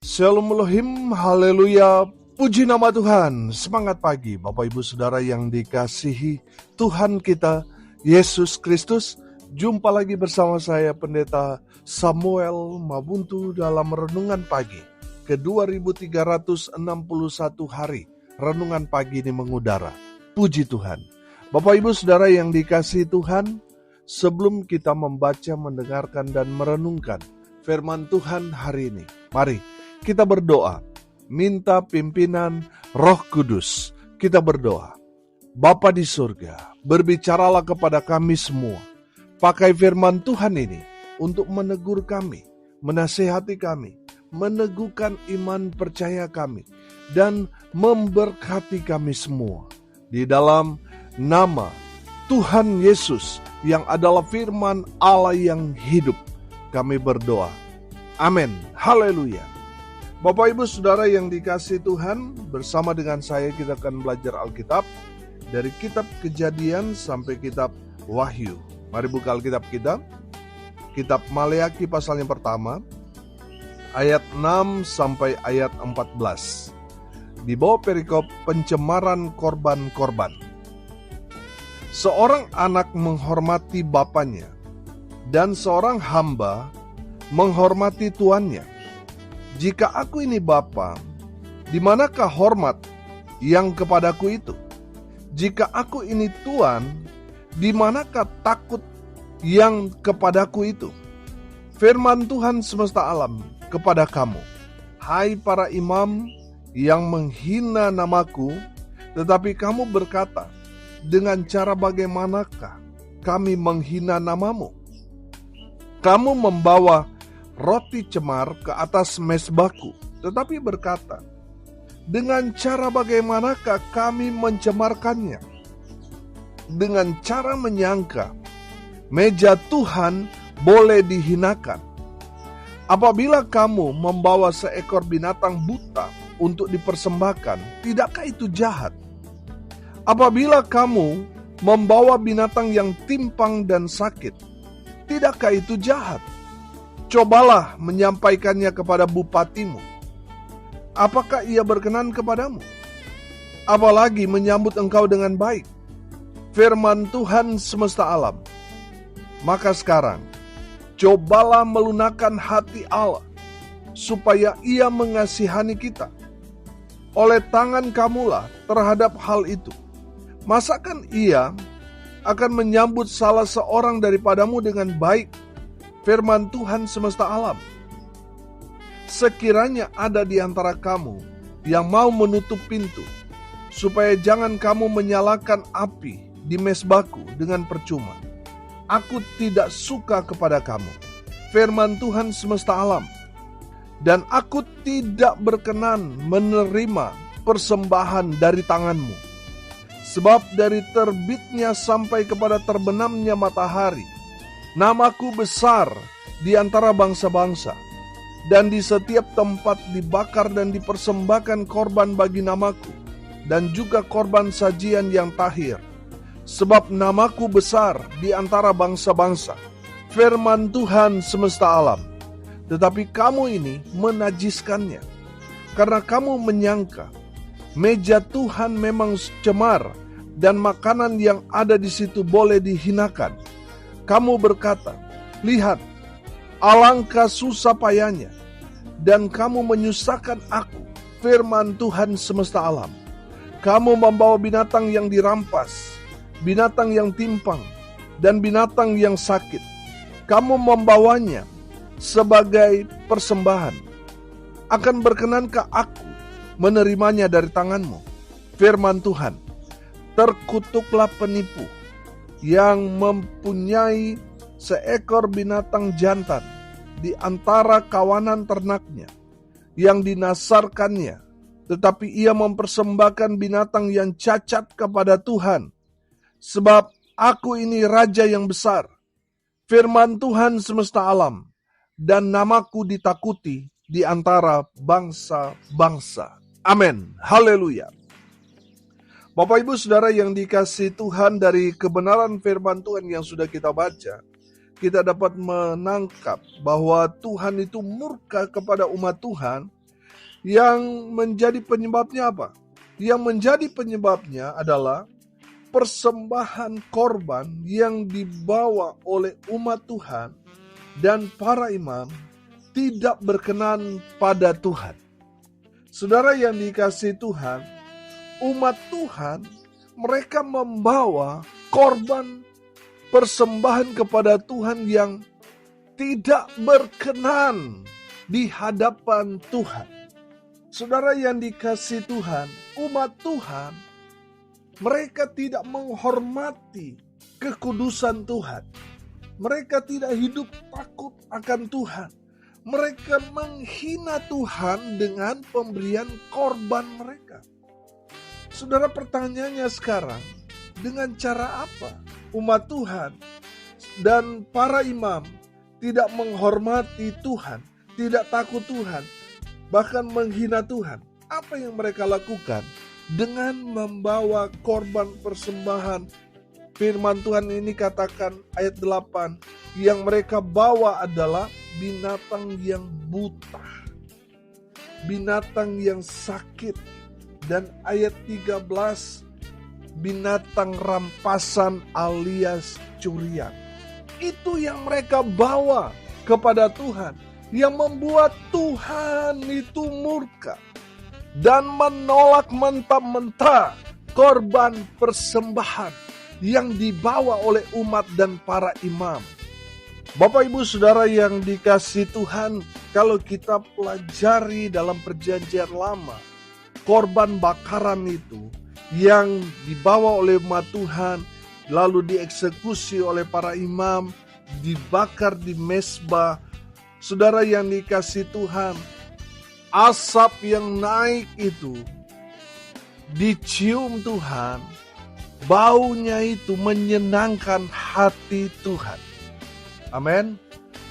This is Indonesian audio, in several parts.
Shalom Elohim, haleluya, puji nama Tuhan. Semangat pagi Bapak Ibu Saudara yang dikasihi Tuhan kita Yesus Kristus. Jumpa lagi bersama saya Pendeta Samuel Mabuntu dalam Renungan Pagi ke 2361 hari. Renungan pagi ini mengudara. Puji Tuhan. Bapak Ibu Saudara yang dikasihi Tuhan, sebelum kita membaca, mendengarkan dan merenungkan firman Tuhan hari ini, mari kita berdoa, minta pimpinan Roh Kudus. Kita berdoa. Bapa di surga, berbicaralah kepada kami semua. Pakai firman Tuhan ini untuk menegur kami, menasihati kami, meneguhkan iman percaya kami, dan memberkati kami semua. Di dalam nama Tuhan Yesus yang adalah firman Allah yang hidup, kami berdoa. Amin. Haleluya. Bapak Ibu Saudara yang dikasihi Tuhan, bersama dengan saya kita akan belajar Alkitab dari kitab Kejadian sampai kitab Wahyu. Mari buka Alkitab kita. Kitab Maleakhi pasal yang pertama, ayat 6 sampai ayat 14. Di bawah perikop pencemaran korban-korban. Seorang anak menghormati bapaknya, dan seorang hamba menghormati tuannya. Jika aku ini Bapa, di manakah hormat yang kepadaku itu? Jika aku ini Tuan, di manakah takut yang kepadaku itu? Firman Tuhan semesta alam kepada kamu, hai para imam yang menghina namaku, tetapi kamu berkata, dengan cara bagaimanakah kami menghina namamu? Kamu membawa roti cemar ke atas mezbahku, tetapi berkata, dengan cara bagaimanakah kami mencemarkannya? Dengan cara menyangka meja Tuhan boleh dihinakan. Apabila kamu membawa seekor binatang buta untuk dipersembahkan, tidakkah itu jahat? Apabila kamu membawa binatang yang timpang dan sakit, tidakkah itu jahat? Cobalah menyampaikannya kepada bupatimu. Apakah ia berkenan kepadamu? Apalagi menyambut engkau dengan baik. Firman Tuhan semesta alam. Maka sekarang, cobalah melunakkan hati Allah, supaya ia mengasihani kita. Oleh tangan kamulah terhadap hal itu. Masakan ia akan menyambut salah seorang daripadamu dengan baik? Firman Tuhan semesta alam. Sekiranya ada di antara kamu yang mau menutup pintu, supaya jangan kamu menyalakan api di mezbahku dengan percuma, aku tidak suka kepada kamu. Firman Tuhan semesta alam. Dan aku tidak berkenan menerima persembahan dari tanganmu. Sebab dari terbitnya sampai kepada terbenamnya matahari, namaku besar di antara bangsa-bangsa, dan di setiap tempat dibakar dan dipersembahkan korban bagi namaku, dan juga korban sajian yang tahir. Sebab namaku besar di antara bangsa-bangsa. Firman Tuhan semesta alam. Tetapi kamu ini menajiskannya, karena kamu menyangka meja Tuhan memang cemar, dan makanan yang ada di situ boleh dihinakan. Kamu berkata, lihat, alangkah susah payahnya, dan kamu menyusahkan aku. Firman Tuhan semesta alam. Kamu membawa binatang yang dirampas, binatang yang timpang, dan binatang yang sakit. Kamu membawanya sebagai persembahan. Akan berkenankah aku menerimanya dari tanganmu? Firman Tuhan. Terkutuklah penipu yang mempunyai seekor binatang jantan di antara kawanan ternaknya, yang dinasarkannya, tetapi ia mempersembahkan binatang yang cacat kepada Tuhan. Sebab aku ini raja yang besar, firman Tuhan semesta alam, dan namaku ditakuti di antara bangsa-bangsa. Amin. Haleluya. Bapak Ibu Saudara yang dikasihi Tuhan, dari kebenaran firman Tuhan yang sudah kita baca, kita dapat menangkap bahwa Tuhan itu murka kepada umat Tuhan Yang menjadi penyebabnya apa? Yang menjadi penyebabnya adalah persembahan korban yang dibawa oleh umat Tuhan dan para imam tidak berkenan pada Tuhan. Saudara yang dikasihi Tuhan, umat Tuhan mereka membawa korban persembahan kepada Tuhan yang tidak berkenan di hadapan Tuhan. Saudara yang dikasihi Tuhan, umat Tuhan, mereka tidak menghormati kekudusan Tuhan. Mereka tidak hidup takut akan Tuhan. Mereka menghina Tuhan dengan pemberian korban mereka. Saudara, pertanyaannya sekarang, dengan cara apa umat Tuhan dan para imam tidak menghormati Tuhan, tidak takut Tuhan, bahkan menghina Tuhan? Apa yang mereka lakukan? Dengan membawa korban persembahan. Firman Tuhan ini katakan ayat 8, yang mereka bawa adalah binatang yang buta, binatang yang sakit, dan ayat 13, binatang rampasan alias curian. Itu yang mereka bawa kepada Tuhan, yang membuat Tuhan itu murka dan menolak mentah-mentah korban persembahan yang dibawa oleh umat dan para imam. Bapak Ibu Saudara yang dikasihi Tuhan, kalau kita pelajari dalam perjanjian lama, korban bakaran itu yang dibawa oleh umat Tuhan, lalu dieksekusi oleh para imam, dibakar di mezbah. Saudara yang dikasihi Tuhan, asap yang naik itu dicium Tuhan, baunya itu menyenangkan hati Tuhan. Amin.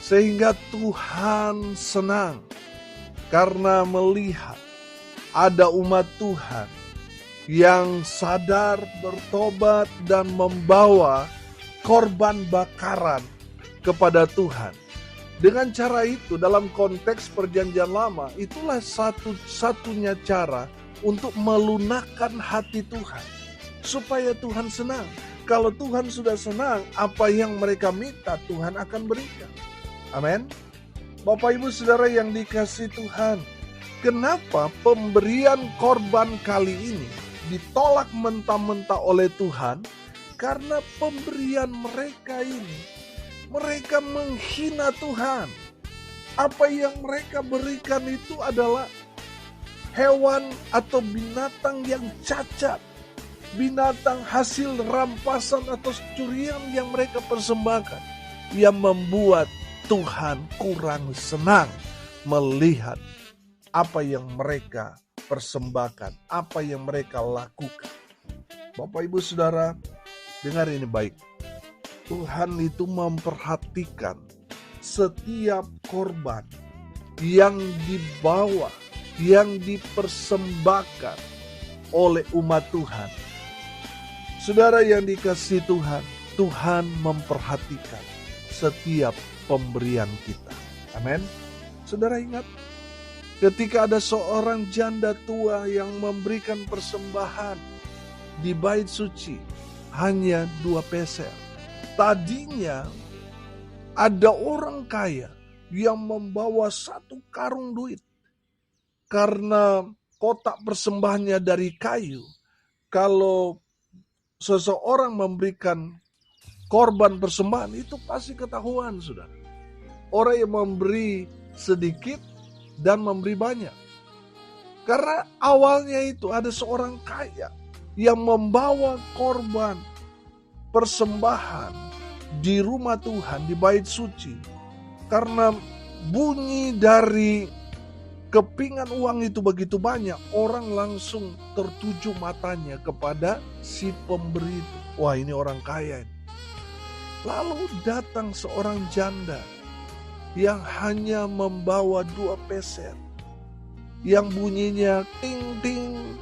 Sehingga Tuhan senang karena melihat ada umat Tuhan yang sadar, bertobat, dan membawa korban bakaran kepada Tuhan. Dengan cara itu, dalam konteks perjanjian lama, itulah satu-satunya cara untuk melunakkan hati Tuhan, supaya Tuhan senang. Kalau Tuhan sudah senang, apa yang mereka minta Tuhan akan berikan. Amin. Bapak Ibu Saudara yang dikasihi Tuhan, kenapa pemberian korban kali ini ditolak mentah-mentah oleh Tuhan? Karena pemberian mereka ini, mereka menghina Tuhan. Apa yang mereka berikan itu adalah hewan atau binatang yang cacat, binatang hasil rampasan atau curian yang mereka persembahkan, yang membuat Tuhan kurang senang melihat apa yang mereka persembahkan, apa yang mereka lakukan. Bapak Ibu Saudara, dengar ini baik. Tuhan itu memperhatikan setiap korban yang dibawa, yang dipersembahkan oleh umat Tuhan. Saudara yang dikasihi Tuhan, Tuhan memperhatikan setiap pemberian kita. Amin. Saudara ingat, ketika ada seorang janda tua yang memberikan persembahan di bait suci, hanya 2 peser. Tadinya ada orang kaya yang membawa 1 karung duit. Karena kotak persembahannya dari kayu, kalau seseorang memberikan korban persembahan itu pasti ketahuan, saudara. Orang yang memberi sedikit dan memberi banyak. Karena awalnya itu ada seorang kaya yang membawa korban persembahan di rumah Tuhan, di bait suci. Karena bunyi dari kepingan uang itu begitu banyak, orang langsung tertuju matanya kepada si pemberi itu. Wah, ini orang kaya. Lalu datang seorang janda yang hanya membawa 2 peser, yang bunyinya ting ting.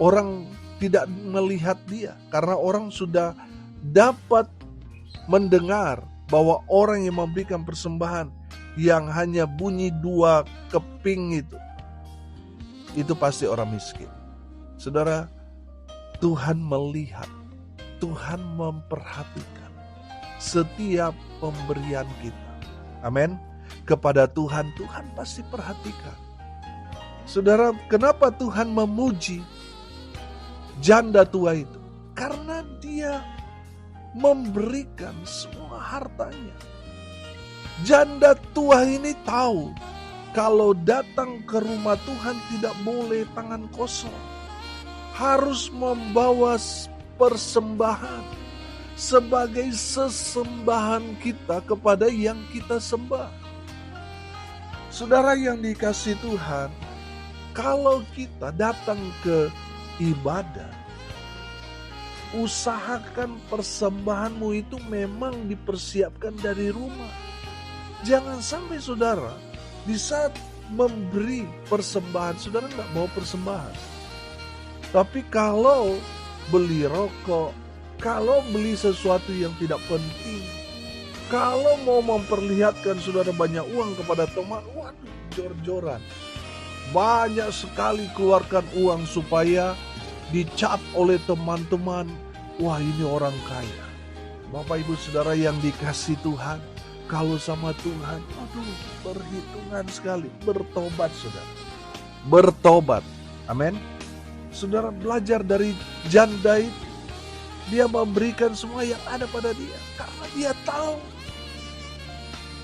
Orang tidak melihat dia karena orang sudah dapat mendengar bahwa orang yang memberikan persembahan yang hanya bunyi 2 keping itu, itu pasti orang miskin. Saudara, Tuhan melihat, Tuhan memperhatikan setiap pemberian kita. Amin. Kepada Tuhan, Tuhan pasti perhatikan. Saudara, kenapa Tuhan memuji janda tua itu? Karena dia memberikan semua hartanya. Janda tua ini tahu kalau datang ke rumah Tuhan tidak boleh tangan kosong. Harus membawa persembahan sebagai sesembahan kita kepada yang kita sembah. Saudara yang dikasihi Tuhan, kalau kita datang ke ibadah, usahakan persembahanmu itu memang dipersiapkan dari rumah. Jangan sampai saudara di saat memberi persembahan, saudara nggak bawa persembahan. Tapi kalau beli rokok, kalau beli sesuatu yang tidak penting, kalau mau memperlihatkan saudara banyak uang kepada teman, waduh, jor-joran. Banyak sekali keluarkan uang supaya dicap oleh teman-teman, wah ini orang kaya. Bapak ibu saudara yang dikasihi Tuhan, kalau sama Tuhan, aduh, perhitungan sekali. Bertobat saudara, bertobat. Amin. Saudara belajar dari janda itu. Dia memberikan semua yang ada pada dia. Karena dia tahu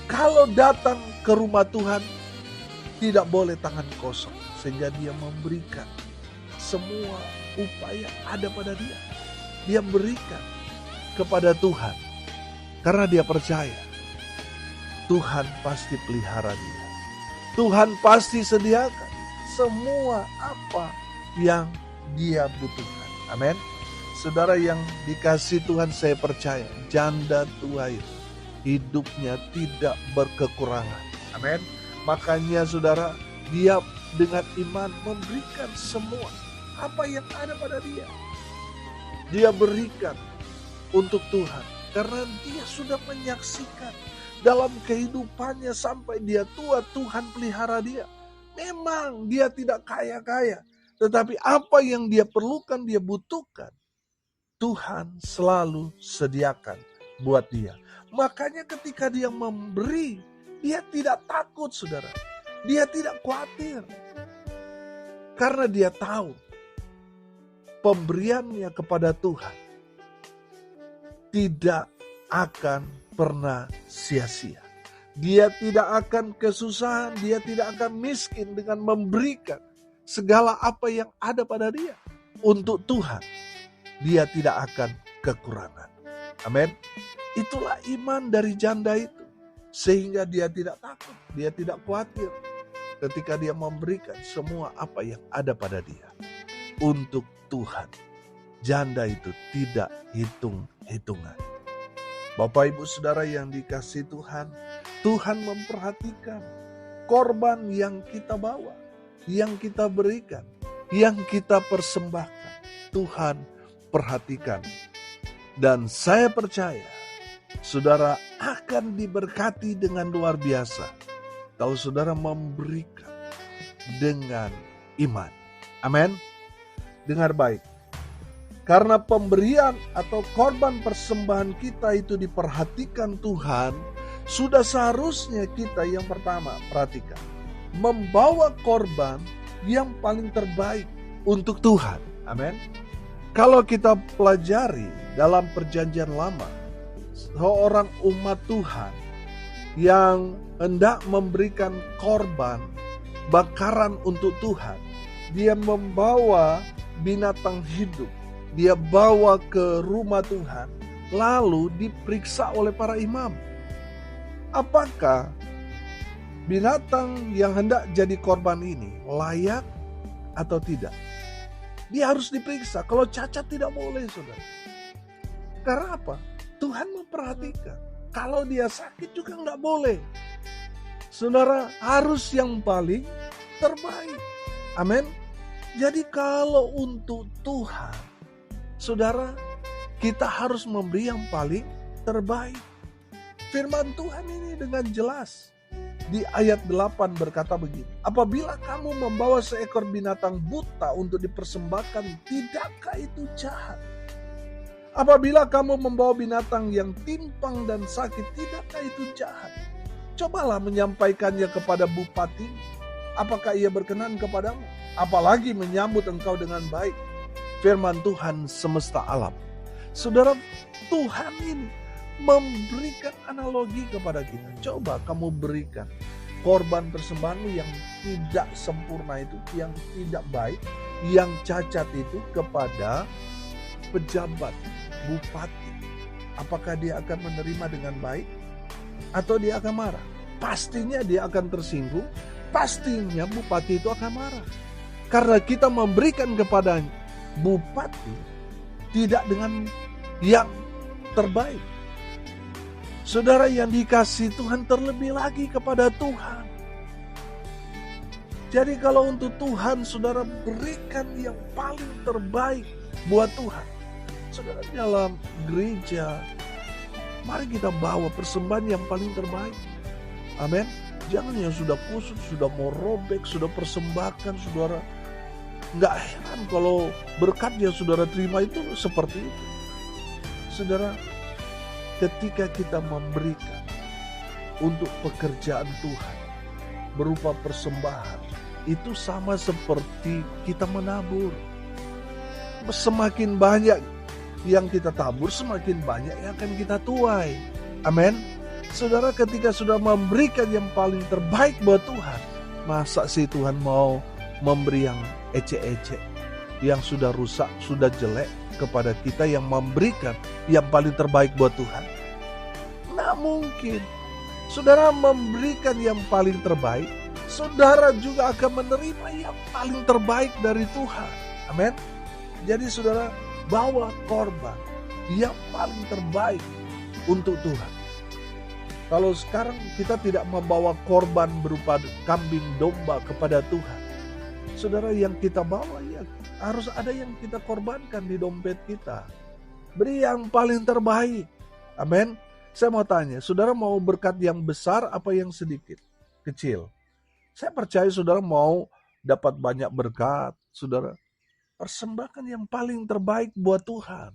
kalau datang ke rumah Tuhan tidak boleh tangan kosong. Sehingga dia memberikan semua upaya ada pada dia. Dia berikan kepada Tuhan. Karena dia percaya Tuhan pasti pelihara dia. Tuhan pasti sediakan semua apa yang dia butuhkan. Amin. Saudara yang dikasihi Tuhan, saya percaya janda tua itu hidupnya tidak berkekurangan. Amin. Makanya saudara, dia dengan iman memberikan semua apa yang ada pada dia. Dia berikan untuk Tuhan karena dia sudah menyaksikan dalam kehidupannya sampai dia tua, Tuhan pelihara dia. Memang dia tidak kaya-kaya, tetapi apa yang dia perlukan, dia butuhkan, Tuhan selalu sediakan buat dia. Makanya ketika dia memberi, dia tidak takut saudara. Dia tidak khawatir. Karena dia tahu pemberiannya kepada Tuhan tidak akan pernah sia-sia. Dia tidak akan kesusahan, dia tidak akan miskin dengan memberikan segala apa yang ada pada dia untuk Tuhan. Dia tidak akan kekurangan. Amin. Itulah iman dari janda itu. Sehingga dia tidak takut, dia tidak khawatir ketika dia memberikan semua apa yang ada pada dia untuk Tuhan. Janda itu tidak hitung-hitungan. Bapak ibu saudara yang dikasihi Tuhan, Tuhan memperhatikan korban yang kita bawa, yang kita berikan, yang kita persembahkan. Tuhan perhatikan. Dan saya percaya saudara akan diberkati dengan luar biasa kalau saudara memberikan dengan iman. Amin. Dengar baik. Karena pemberian atau korban persembahan kita itu diperhatikan Tuhan, sudah seharusnya kita yang pertama, perhatikan, membawa korban yang paling terbaik untuk Tuhan. Amin. Kalau kita pelajari dalam perjanjian lama, seorang umat Tuhan yang hendak memberikan korban bakaran untuk Tuhan, dia membawa binatang hidup, dia bawa ke rumah Tuhan, lalu diperiksa oleh para imam. Apakah binatang yang hendak jadi korban ini layak atau tidak? Dia harus diperiksa. Kalau cacat tidak boleh, saudara. Karena apa? Tuhan memperhatikan. Kalau dia sakit juga nggak boleh. Saudara, harus yang paling terbaik. Amin. Jadi kalau untuk Tuhan, saudara, kita harus memberi yang paling terbaik. Firman Tuhan ini dengan jelas di ayat 8 berkata begini, apabila kamu membawa seekor binatang buta untuk dipersembahkan, tidakkah itu jahat? Apabila kamu membawa binatang yang timpang dan sakit, tidakkah itu jahat? Cobalah menyampaikannya kepada bupati, apakah ia berkenan kepadamu? Apalagi menyambut engkau dengan baik. Firman Tuhan semesta alam. Saudara, Tuhan ini memberikan analogi kepada kita. Coba kamu berikan korban persembahanmu yang tidak sempurna itu, yang tidak baik, yang cacat itu kepada pejabat, bupati. Apakah dia akan menerima dengan baik atau dia akan marah? Pastinya dia akan tersinggung, pastinya bupati itu akan marah. Karena kita memberikan kepada bupati tidak dengan yang terbaik. Saudara yang dikasihi Tuhan, terlebih lagi kepada Tuhan. Jadi kalau untuk Tuhan, saudara berikan yang paling terbaik buat Tuhan. Saudara dalam gereja, mari kita bawa persembahan yang paling terbaik. Amin. Jangan yang sudah kusut, sudah mau robek, sudah persembahkan, saudara. Nggak heran kalau berkat yang saudara terima itu seperti itu. Saudara, ketika kita memberikan untuk pekerjaan Tuhan berupa persembahan, itu sama seperti kita menabur. Semakin banyak yang kita tabur, semakin banyak yang akan kita tuai. Amin. Saudara, ketika sudah memberikan yang paling terbaik buat Tuhan, masa sih Tuhan mau memberi yang ecek-ecek, yang sudah rusak, sudah jelek kepada kita, yang memberikan yang paling terbaik buat Tuhan? Nggak mungkin. Saudara memberikan yang paling terbaik, saudara juga akan menerima yang paling terbaik dari Tuhan. Amin. Jadi saudara, bawa korban yang paling terbaik untuk Tuhan. Kalau sekarang kita tidak membawa korban berupa kambing domba kepada Tuhan, saudara, yang kita bawa ya harus ada yang kita korbankan di dompet kita. Beri yang paling terbaik. Amin. Saya mau tanya, saudara mau berkat yang besar apa yang sedikit? Kecil? Saya percaya saudara mau dapat banyak berkat, saudara. Persembahkan yang paling terbaik buat Tuhan.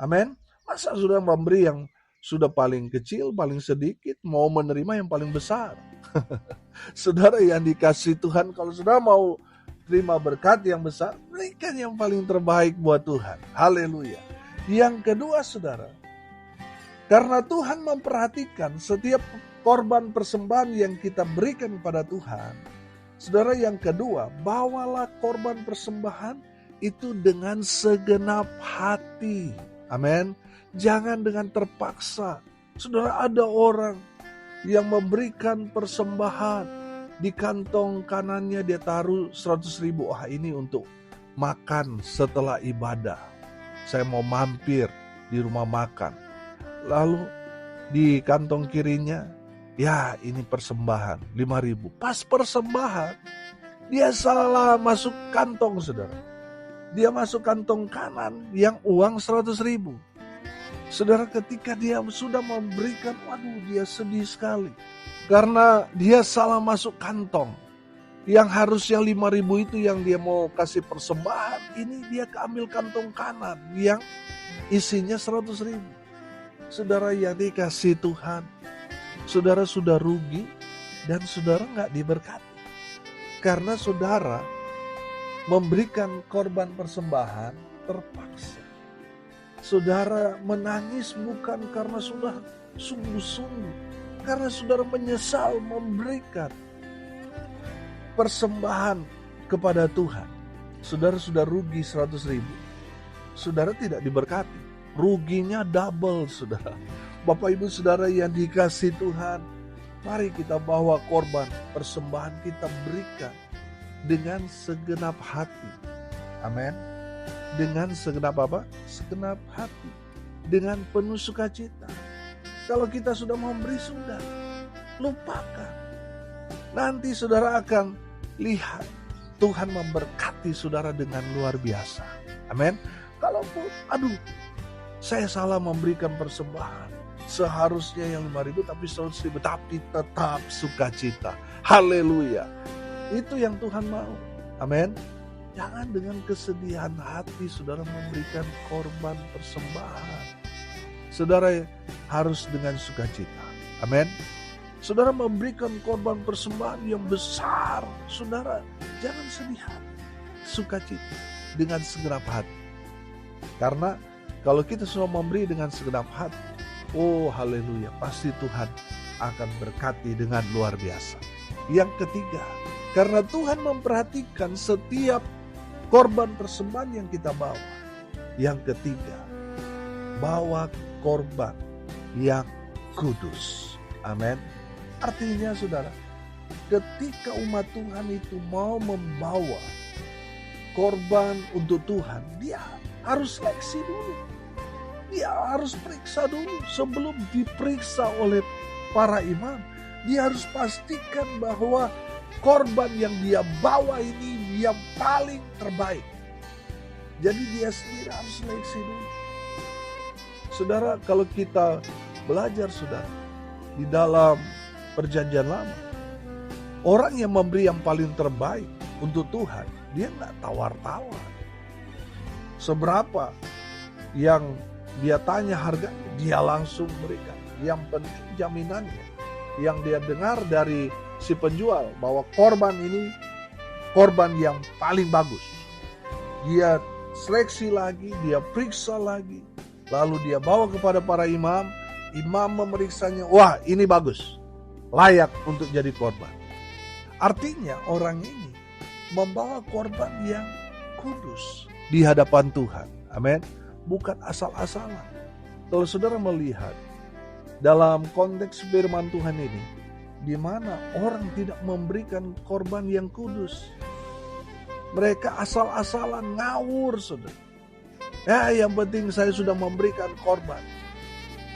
Amin. Masa saudara memberi yang sudah paling kecil, paling sedikit, mau menerima yang paling besar? Saudara yang dikasihi Tuhan, kalau saudara mau terima berkat yang besar, berikan yang paling terbaik buat Tuhan. Haleluya. Yang kedua saudara, karena Tuhan memperhatikan setiap korban persembahan yang kita berikan pada Tuhan, saudara, yang kedua, bawalah korban persembahan itu dengan segenap hati. Amin. Jangan dengan terpaksa. Saudara, ada orang yang memberikan persembahan, di kantong kanannya dia taruh 100.000. Ini untuk makan setelah ibadah. Saya mau mampir di rumah makan. Lalu di kantong kirinya, ya ini persembahan 5.000. Pas persembahan, dia salah masuk kantong, saudara. Dia masuk kantong kanan yang uang 100.000. Saudara, ketika dia sudah memberikan, waduh, dia sedih sekali. Karena dia salah masuk kantong. Yang harusnya 5.000 itu yang dia mau kasih persembahan, ini dia keambil kantong kanan yang isinya 100.000. Saudara yang dikasihi Tuhan, saudara sudah rugi dan saudara nggak diberkati. Karena saudara memberikan korban persembahan terpaksa. Saudara menangis bukan karena sudah sungguh-sungguh, karena saudara menyesal memberikan persembahan kepada Tuhan. Saudara sudah rugi 100.000. Saudara tidak diberkati. Ruginya double, saudara. Bapak ibu saudara yang dikasihi Tuhan, mari kita bawa korban persembahan, kita berikan dengan segenap hati. Amin. Dengan segenap apa? Segenap hati. Dengan penuh sukacita. Kalau kita sudah memberi, sudah. Lupakan. Nanti saudara akan lihat Tuhan memberkati saudara dengan luar biasa. Amin. Kalaupun, saya salah memberikan persembahan. seharusnya yang 5.000 tapi 100.000, tapi tetap sukacita. Haleluya. Itu yang Tuhan mau. Amin. Jangan dengan kesedihan hati saudara memberikan korban persembahan. Saudara harus dengan sukacita. Amin. Saudara memberikan korban persembahan yang besar, saudara jangan sedih hati, sukacita dengan segenap hati. Karena kalau kita semua memberi dengan segenap hati, oh haleluya, pasti Tuhan akan berkati dengan luar biasa. Yang ketiga, karena Tuhan memperhatikan setiap korban persembahan yang kita bawa. Yang ketiga, bawa korban yang kudus. Amin. Artinya saudara, ketika umat Tuhan itu mau membawa korban untuk Tuhan, dia harus seleksi dulu. Dia harus periksa dulu. Sebelum diperiksa oleh para imam, dia harus pastikan bahwa korban yang dia bawa ini yang paling terbaik. Jadi dia sendiri harus seleksi dulu. Saudara, kalau kita belajar saudara, di dalam Perjanjian Lama, orang yang memberi yang paling terbaik untuk Tuhan, dia nggak tawar-tawar. Seberapa yang dia tanya harganya, dia langsung berikan. Yang penting jaminannya, yang dia dengar dari si penjual bahwa korban ini korban yang paling bagus. Dia seleksi lagi, dia periksa lagi, lalu dia bawa kepada para imam. Imam memeriksanya, wah ini bagus, layak untuk jadi korban. Artinya orang ini membawa korban yang kudus di hadapan Tuhan. Amin. Bukan asal-asalan. Kalau saudara melihat dalam konteks firman Tuhan ini, di mana orang tidak memberikan korban yang kudus. Mereka asal-asalan ngawur saudara. Ya yang penting saya sudah memberikan korban.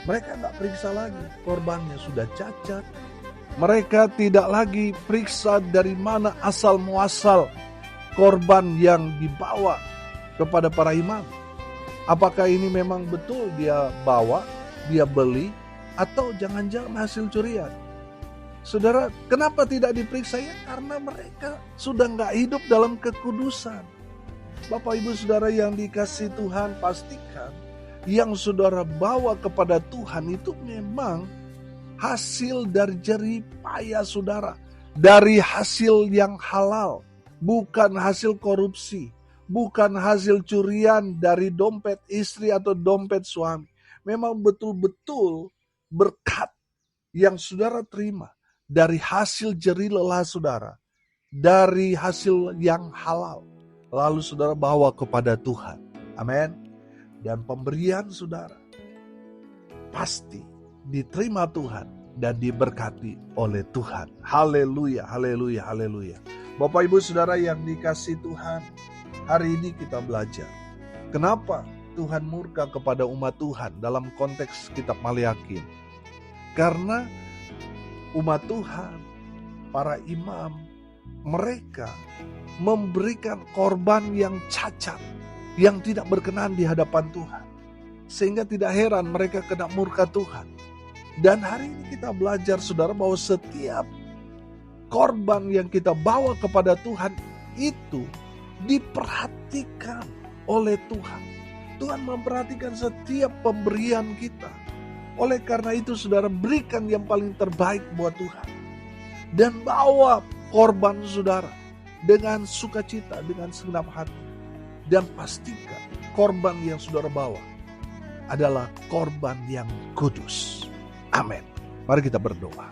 Mereka nggak periksa lagi, korbannya sudah cacat. Mereka tidak lagi periksa dari mana asal muasal korban yang dibawa kepada para imam. Apakah ini memang betul dia bawa, dia beli, atau jangan-jangan hasil curian. Saudara, kenapa tidak diperiksa? Ya karena mereka sudah nggak hidup dalam kekudusan. Bapak ibu saudara yang dikasihi Tuhan, pastikan yang saudara bawa kepada Tuhan itu memang hasil dari jerih payah saudara. Dari hasil yang halal, bukan hasil korupsi, bukan hasil curian dari dompet istri atau dompet suami. Memang betul-betul berkat yang saudara terima dari hasil jerih lelah saudara, dari hasil yang halal, lalu saudara bawa kepada Tuhan. Amin. Dan pemberian saudara pasti diterima Tuhan dan diberkati oleh Tuhan. Haleluya, haleluya, haleluya. Bapak ibu saudara yang dikasihi Tuhan, hari ini kita belajar kenapa Tuhan murka kepada umat Tuhan dalam konteks kitab Maliaki. Karena umat Tuhan, para imam, mereka memberikan korban yang cacat, yang tidak berkenan di hadapan Tuhan. Sehingga tidak heran mereka kena murka Tuhan. Dan hari ini kita belajar saudara bahwa setiap korban yang kita bawa kepada Tuhan itu diperhatikan oleh Tuhan. Tuhan memperhatikan setiap pemberian kita. Oleh karena itu saudara berikan yang paling terbaik buat Tuhan. Dan bawa korban saudara dengan sukacita, dengan segenap hati. Dan pastikan korban yang saudara bawa adalah korban yang kudus. Amin. Mari kita berdoa.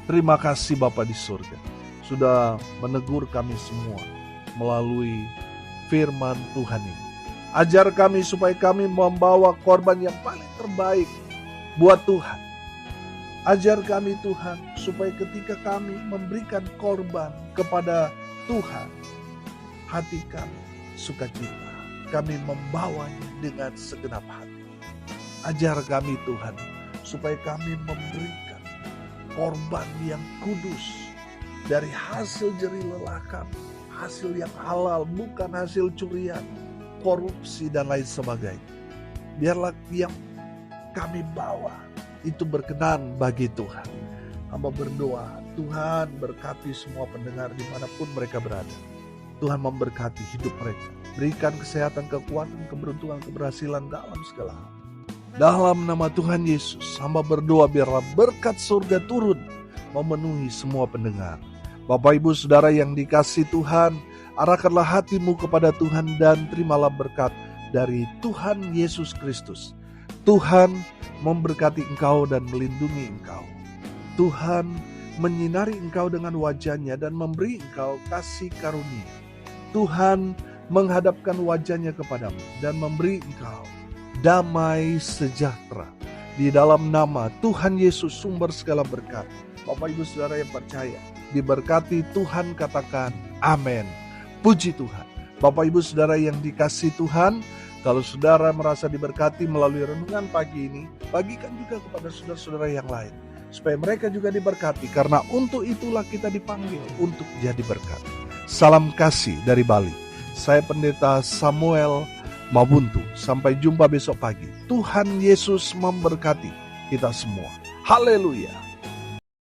Terima kasih Bapa di surga, sudah menegur kami semua melalui firman Tuhan ini. Ajar kami supaya kami membawa korban yang paling terbaik buat Tuhan. Ajar kami Tuhan supaya ketika kami memberikan korban kepada Tuhan, hati kami sukacita, kami membawanya dengan segenap hati. Ajar kami Tuhan supaya kami memberikan korban yang kudus dari hasil jerih lelah kami, hasil yang halal, bukan hasil curian, korupsi dan lain sebagainya. Biarlah yang kami bawa itu berkenan bagi Tuhan. Hamba berdoa, Tuhan berkati semua pendengar dimanapun mereka berada. Tuhan memberkati hidup mereka. Berikan kesehatan, kekuatan, keberuntungan, keberhasilan dalam segala hal. Dalam nama Tuhan Yesus, hamba berdoa biarlah berkat surga turun memenuhi semua pendengar. Bapak Ibu Saudara yang dikasihi Tuhan, arahkanlah hatimu kepada Tuhan dan terimalah berkat dari Tuhan Yesus Kristus. Tuhan memberkati engkau dan melindungi engkau. Tuhan menyinari engkau dengan wajah-Nya dan memberi engkau kasih karunia. Tuhan menghadapkan wajah-Nya kepadamu dan memberi engkau damai sejahtera. Di dalam nama Tuhan Yesus sumber segala berkat. Bapak Ibu Saudara yang percaya, diberkati Tuhan, katakan amin. Puji Tuhan. Bapak Ibu Saudara yang dikasihi Tuhan, kalau saudara merasa diberkati melalui renungan pagi ini, bagikan juga kepada saudara-saudara yang lain, supaya mereka juga diberkati, karena untuk itulah kita dipanggil untuk jadi berkat. Salam kasih dari Bali. Saya Pendeta Samuel Mabuntu. Sampai jumpa besok pagi. Tuhan Yesus memberkati kita semua. Haleluya.